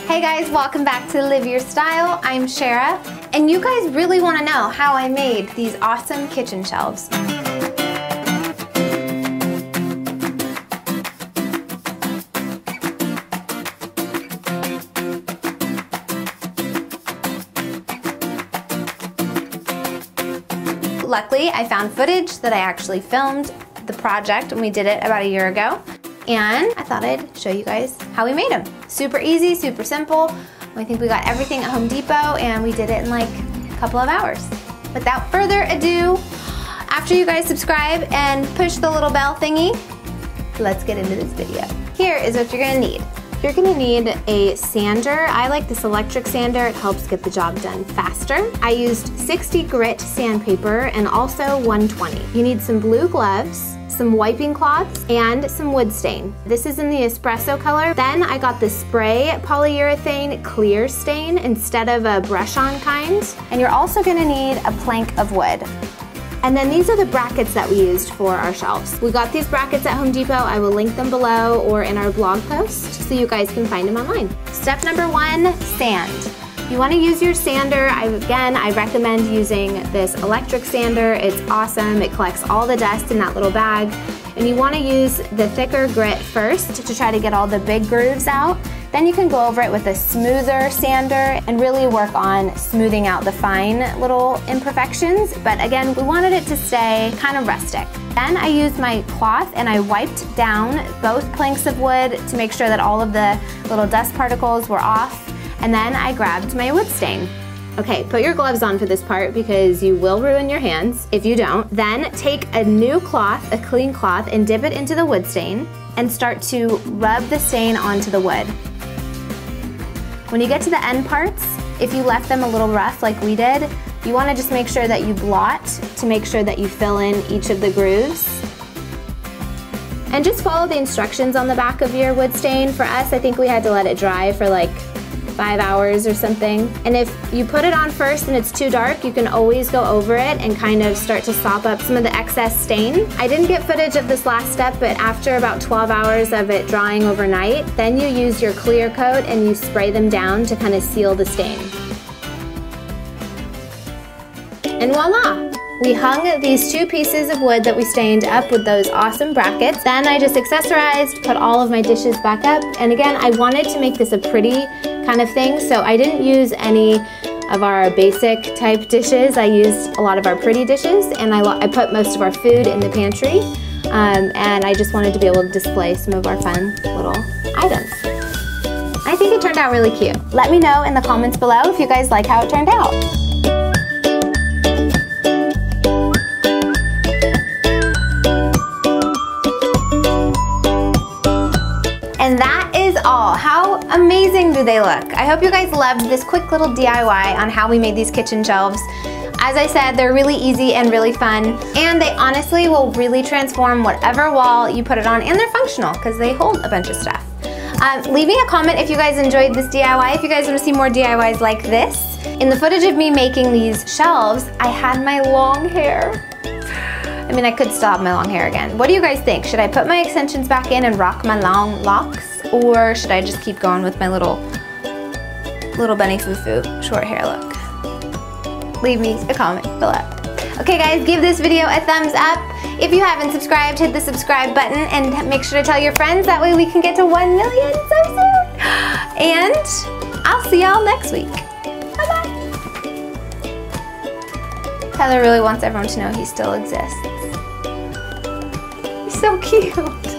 Hey guys, welcome back to Live Your Style. I'm Sharrah, and you guys really want to know how I made these awesome kitchen shelves. Luckily, I found footage that I actually filmed the project when we did it about a year ago. And I thought I'd show you guys how we made them. Super easy, super simple. I think we got everything at Home Depot and we did it in like a couple of hours. Without further ado, after you guys subscribe and push the little bell thingy, let's get into this video. Here is what you're gonna need. You're gonna need a sander. I like this electric sander. It helps get the job done faster. I used 60 grit sandpaper and also 120. You need some blue gloves, some wiping cloths, and some wood stain. This is in the espresso color. Then I got the spray polyurethane clear stain instead of a brush-on kind. And you're also gonna need a plank of wood. And then these are the brackets that we used for our shelves. We got these brackets at Home Depot. I will link them below or in our blog post so you guys can find them online. Step number 1, sand. You want to use your sander. Again, I recommend using this electric sander. It's awesome. It collects all the dust in that little bag. And you want to use the thicker grit first to try to get all the big grooves out. Then you can go over it with a smoother sander and really work on smoothing out the fine little imperfections. But again, we wanted it to stay kind of rustic. Then I used my cloth and I wiped down both planks of wood to make sure that all of the little dust particles were off. And then I grabbed my wood stain. Okay, put your gloves on for this part because you will ruin your hands if you don't. Then take a new cloth, a clean cloth, and dip it into the wood stain and start to rub the stain onto the wood. When you get to the end parts, if you left them a little rough like we did, you want to just make sure that you blot to make sure that you fill in each of the grooves. And just follow the instructions on the back of your wood stain. For us, I think we had to let it dry for like 5 hours or something. And if you put it on first and it's too dark, you can always go over it and kind of start to sop up some of the excess stain. I didn't get footage of this last step, but after about 12 hours of it drying overnight, then you use your clear coat and you spray them down to kind of seal the stain. And voila! We hung these 2 pieces of wood that we stained up with those awesome brackets. Then I just accessorized, put all of my dishes back up. And again, I wanted to make this a pretty kind of thing, so I didn't use any of our basic type dishes. I used a lot of our pretty dishes, and I put most of our food in the pantry. And I just wanted to be able to display some of our fun little items. I think it turned out really cute. Let me know in the comments below if you guys like how it turned out. And that is all. How amazing do they look? I hope you guys loved this quick little DIY on how we made these kitchen shelves. As I said, they're really easy and really fun, and they honestly will really transform whatever wall you put it on, and they're functional because they hold a bunch of stuff. Leave me a comment if you guys enjoyed this DIY, if you guys want to see more DIYs like this. In the footage of me making these shelves, I had my long hair. I mean, I could still have my long hair again. What do you guys think? Should I put my extensions back in and rock my long locks? Or should I just keep going with my little Benny Foo-Foo short hair look? Leave me a comment below. Okay guys, give this video a thumbs up. If you haven't subscribed, hit the subscribe button and make sure to tell your friends. That way we can get to 1 million so soon. And I'll see y'all next week. Bye-bye. Tyler really wants everyone to know he still exists. He's so cute.